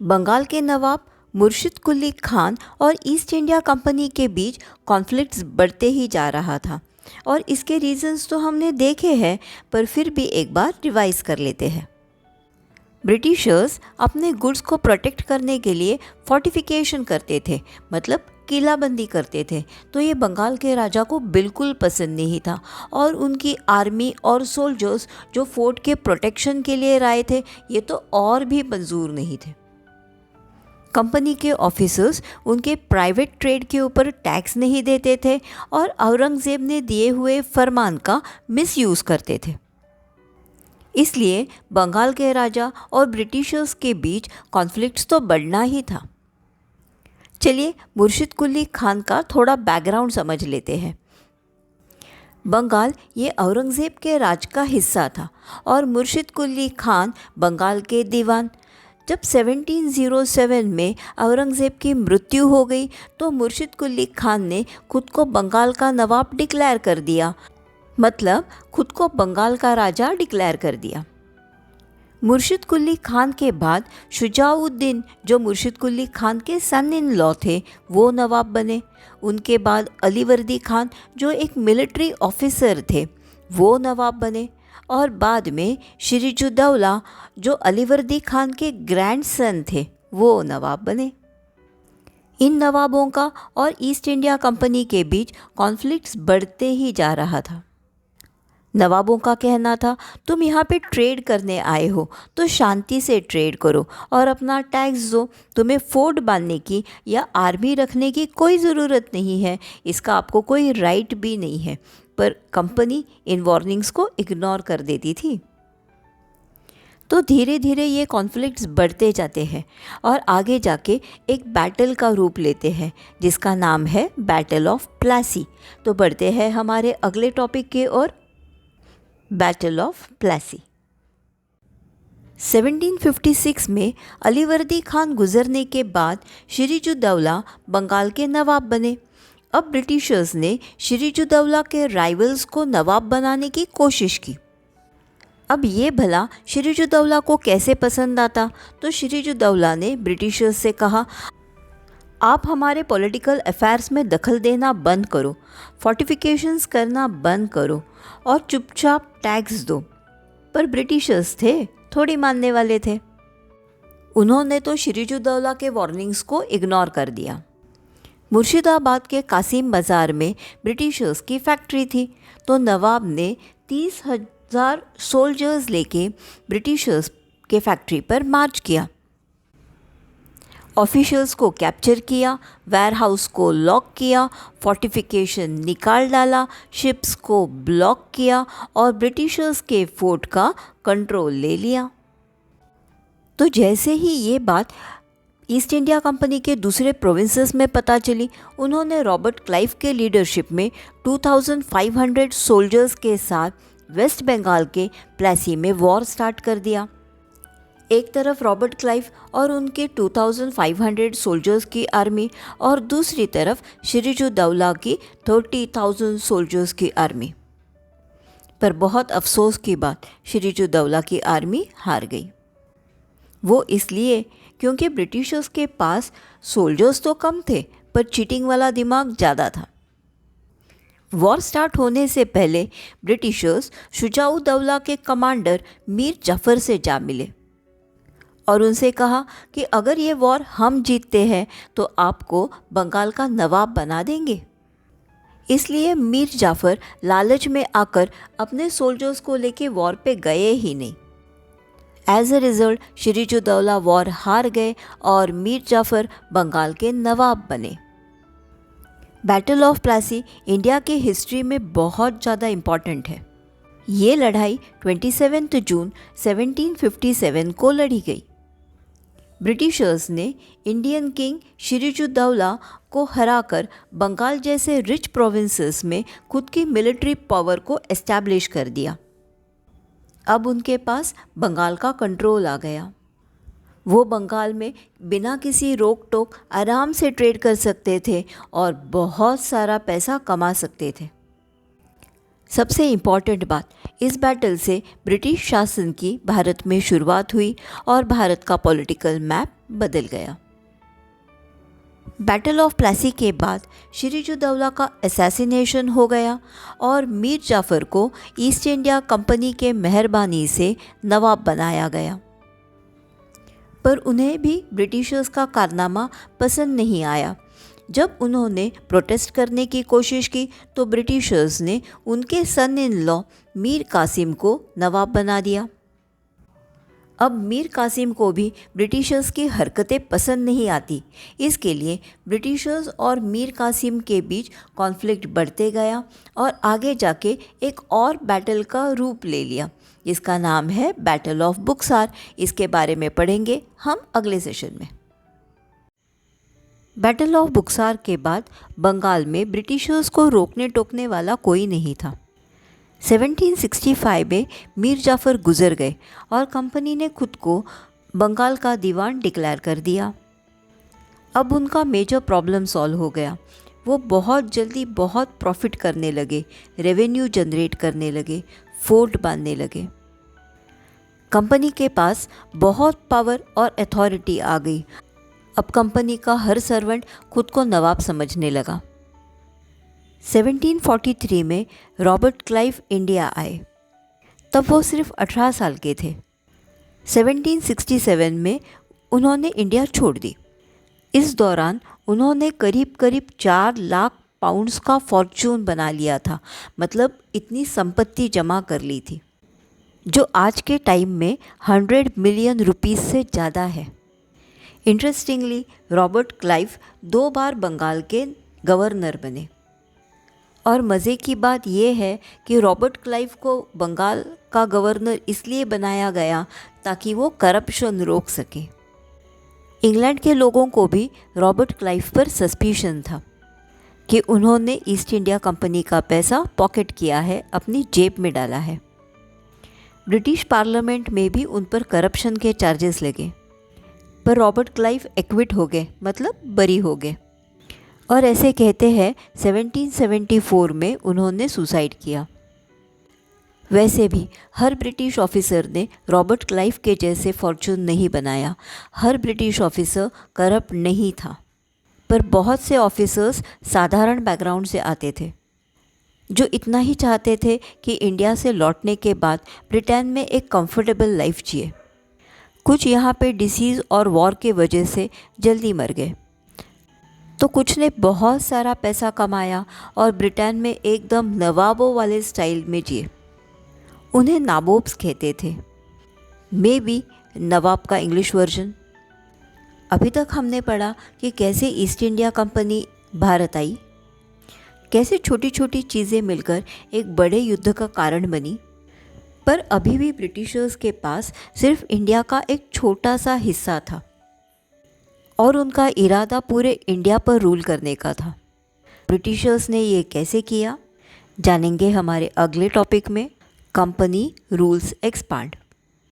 बंगाल के नवाब मुर्शिद कुली खान और ईस्ट इंडिया कंपनी के बीच कॉन्फ्लिक्ट्स बढ़ते ही जा रहा था और इसके रीजंस तो हमने देखे हैं, पर फिर भी एक बार रिवाइज कर लेते हैं। ब्रिटिशर्स अपने गुड्स को प्रोटेक्ट करने के लिए फोर्टिफिकेशन करते थे, मतलब किलाबंदी करते थे। तो ये बंगाल के राजा को बिल्कुल पसंद नहीं था और उनकी आर्मी और सोल्जर्स जो फोर्ट के प्रोटेक्शन के लिए आए थे, ये तो और भी मंजूर नहीं थे। कंपनी के ऑफिसर्स उनके प्राइवेट ट्रेड के ऊपर टैक्स नहीं देते थे और औरंगज़ेब ने दिए हुए फरमान का मिसयूज़ करते थे। इसलिए बंगाल के राजा और ब्रिटिशर्स के बीच कॉन्फ्लिक्ट्स तो बढ़ना ही था। चलिए मुर्शिद कुली खान का थोड़ा बैकग्राउंड समझ लेते हैं। बंगाल ये औरंगज़ेब के राज का हिस्सा था और मुर्शिद कुली खान बंगाल के दीवान। जब 1707 में औरंगज़ेब की मृत्यु हो गई तो मुर्शिद कुली खान ने खुद को बंगाल का नवाब डिक्लेयर कर दिया, मतलब खुद को बंगाल का राजा डिक्लेयर कर दिया। मुर्शिद कुली खान के बाद शुजाउद्दीन, जो मुर्शिद कुली खान के सन इन लॉ थे, वो नवाब बने। उनके बाद अलीवर्दी खान, जो एक मिलिट्री ऑफिसर थे, वो नवाब बने। और बाद में सिराजुद्दौला, जो अलीवर्दी खान के ग्रैंडसन थे, वो नवाब बने। इन नवाबों का और ईस्ट इंडिया कंपनी के बीच कॉन्फ्लिक्ट्स बढ़ते ही जा रहा था। नवाबों का कहना था, तुम यहाँ पे ट्रेड करने आए हो तो शांति से ट्रेड करो और अपना टैक्स दो। तुम्हें फोर्ट बांधने की या आर्मी रखने की कोई ज़रूरत नहीं है, इसका आपको कोई राइट भी नहीं है। पर कंपनी इन वार्निंग्स को इग्नोर कर देती थी। तो धीरे धीरे ये कॉन्फ्लिक्ट्स बढ़ते जाते हैं और आगे जाके एक बैटल का रूप लेते हैं जिसका नाम है बैटल ऑफ प्लासी। तो बढ़ते हैं हमारे अगले टॉपिक के ओर, बैटल ऑफ प्लासी। 1756 में अलीवर्दी खान गुजरने के बाद सिराजुद्दौला बंगाल के नवाब बने। अब ब्रिटिशर्स ने सिराजुद्दौला के राइवल्स को नवाब बनाने की कोशिश की। अब ये भला सिराजुद्दौला को कैसे पसंद आता, तो सिराजुद्दौला ने ब्रिटिशर्स से कहा, आप हमारे पॉलिटिकल अफेयर्स में दखल देना बंद करो, फोर्टिफिकेशंस करना बंद करो और चुपचाप टैक्स दो। पर ब्रिटिशर्स थे, थोड़ी मानने वाले थे। उन्होंने तो सिराजुद्दौला के वार्निंग्स को इग्नोर कर दिया। मुर्शिदाबाद के कासिम बाज़ार में ब्रिटिशर्स की फैक्ट्री थी, तो नवाब ने 30,000 सोल्जर्स लेके ब्रिटिशर्स के फैक्ट्री पर मार्च किया। ऑफिशियल्स को कैप्चर किया, वेयरहाउस को लॉक किया, फोर्टिफिकेशन निकाल डाला, शिप्स को ब्लॉक किया और ब्रिटिशर्स के फोर्ट का कंट्रोल ले लिया। तो जैसे ही ये बात ईस्ट इंडिया कंपनी के दूसरे प्रोविंसेस में पता चली, उन्होंने रॉबर्ट क्लाइव के लीडरशिप में 2500 सोल्जर्स के साथ वेस्ट बंगाल के प्लासी में वॉर स्टार्ट कर दिया। एक तरफ रॉबर्ट क्लाइव और उनके 2500 सोल्जर्स की आर्मी और दूसरी तरफ सिराजुद्दौला की 30,000 सोल्जर्स की आर्मी। पर बहुत अफसोस की बात, सिराजुद्दौला की आर्मी हार गई। वो इसलिए क्योंकि ब्रिटिशर्स के पास सोल्जर्स तो कम थे, पर चीटिंग वाला दिमाग ज़्यादा था। वॉर स्टार्ट होने से पहले ब्रिटिशर्स शुजाउद्दौला के कमांडर मीर जाफ़र से जा मिले और उनसे कहा कि अगर ये वॉर हम जीतते हैं तो आपको बंगाल का नवाब बना देंगे। इसलिए मीर जाफ़र लालच में आकर अपने सोल्जर्स को लेके वॉर पे गए ही नहीं। As a result Sirajuddaula war हार गए और मीर जाफ़र बंगाल के नवाब बने। बैटल ऑफ प्लासी इंडिया के हिस्ट्री में बहुत ज़्यादा इम्पॉर्टेंट है। ये लड़ाई 27 जून 1757 को लड़ी गई। ब्रिटिशर्स ने इंडियन किंग सिराजुद्दौला को हराकर बंगाल जैसे रिच प्रोविंसेस में खुद की मिलिट्री पावर को एस्टैब्लिश कर दिया। अब उनके पास बंगाल का कंट्रोल आ गया। वो बंगाल में बिना किसी रोक टोक आराम से ट्रेड कर सकते थे और बहुत सारा पैसा कमा सकते थे। सबसे इम्पॉर्टेंट बात, इस बैटल से ब्रिटिश शासन की भारत में शुरुआत हुई और भारत का पॉलिटिकल मैप बदल गया। बैटल ऑफ प्लासी के बाद सिराजुद्दौला का असैसिनेशन हो गया और मीर जाफ़र को ईस्ट इंडिया कंपनी के मेहरबानी से नवाब बनाया गया। पर उन्हें भी ब्रिटिशर्स का कारनामा पसंद नहीं आया। जब उन्होंने प्रोटेस्ट करने की कोशिश की तो ब्रिटिशर्स ने उनके सन इन लॉ मीर कासिम को नवाब बना दिया। अब मीर कासिम को भी ब्रिटिशर्स की हरकतें पसंद नहीं आती, इसके लिए ब्रिटिशर्स और मीर कासिम के बीच कॉन्फ्लिक्ट बढ़ते गया और आगे जाके एक और बैटल का रूप ले लिया, जिसका नाम है बैटल ऑफ बुक्सार। इसके बारे में पढ़ेंगे हम अगले सेशन में। बैटल ऑफ बुक्सार के बाद बंगाल में ब्रिटिशर्स को रोकने टोकने वाला कोई नहीं था। 1765 में मीर जाफ़र गुजर गए और कंपनी ने खुद को बंगाल का दीवान डिक्लेयर कर दिया। अब उनका मेजर प्रॉब्लम सॉल्व हो गया। वो बहुत जल्दी बहुत प्रॉफिट करने लगे, रेवेन्यू जनरेट करने लगे, फोर्ट बांधने लगे। कंपनी के पास बहुत पावर और अथॉरिटी आ गई। अब कंपनी का हर सर्वेंट खुद को नवाब समझने लगा। 1743 में रॉबर्ट क्लाइव इंडिया आए। तब वो सिर्फ 18 साल के थे। 1767 में उन्होंने इंडिया छोड़ दी। इस दौरान उन्होंने करीब करीब 4 लाख पाउंड्स का फॉर्च्यून बना लिया था, मतलब इतनी संपत्ति जमा कर ली थी, जो आज के टाइम में 100 मिलियन रुपीस से ज़्यादा है। इंटरेस्टिंगली रॉबर्ट क्लाइव 2 बार बंगाल के गवर्नर बने और मज़े की बात यह है कि रॉबर्ट क्लाइव को बंगाल का गवर्नर इसलिए बनाया गया ताकि वो करप्शन रोक सके। इंग्लैंड के लोगों को भी रॉबर्ट क्लाइव पर सस्पिशन था कि उन्होंने ईस्ट इंडिया कंपनी का पैसा पॉकेट किया है, अपनी जेब में डाला है। ब्रिटिश पार्लियामेंट में भी उन पर करप्शन के चार्जेस लगे, पर रॉबर्ट क्लाइव एक्विट हो गए, मतलब बरी हो गए। और ऐसे कहते हैं 1774 में उन्होंने सुसाइड किया। वैसे भी हर ब्रिटिश ऑफिसर ने रॉबर्ट क्लाइव के जैसे फॉर्च्यून नहीं बनाया। हर ब्रिटिश ऑफिसर करप्ट नहीं था, पर बहुत से ऑफिसर्स साधारण बैकग्राउंड से आते थे, जो इतना ही चाहते थे कि इंडिया से लौटने के बाद ब्रिटेन में एक कंफर्टेबल लाइफ जिए। कुछ यहाँ पे डिसीज़ और वॉर के वजह से जल्दी मर गए, तो कुछ ने बहुत सारा पैसा कमाया और ब्रिटेन में एकदम नवाबों वाले स्टाइल में जिए। उन्हें नाबोब्स कहते थे, मे बी नवाब का इंग्लिश वर्जन। अभी तक हमने पढ़ा कि कैसे ईस्ट इंडिया कंपनी भारत आई, कैसे छोटी छोटी चीज़ें मिलकर एक बड़े युद्ध का कारण बनी, पर अभी भी ब्रिटिशर्स के पास सिर्फ इंडिया का एक छोटा सा हिस्सा था और उनका इरादा पूरे इंडिया पर रूल करने का था। ब्रिटिशर्स ने ये कैसे किया, जानेंगे हमारे अगले टॉपिक में, कंपनी रूल्स एक्सपांड।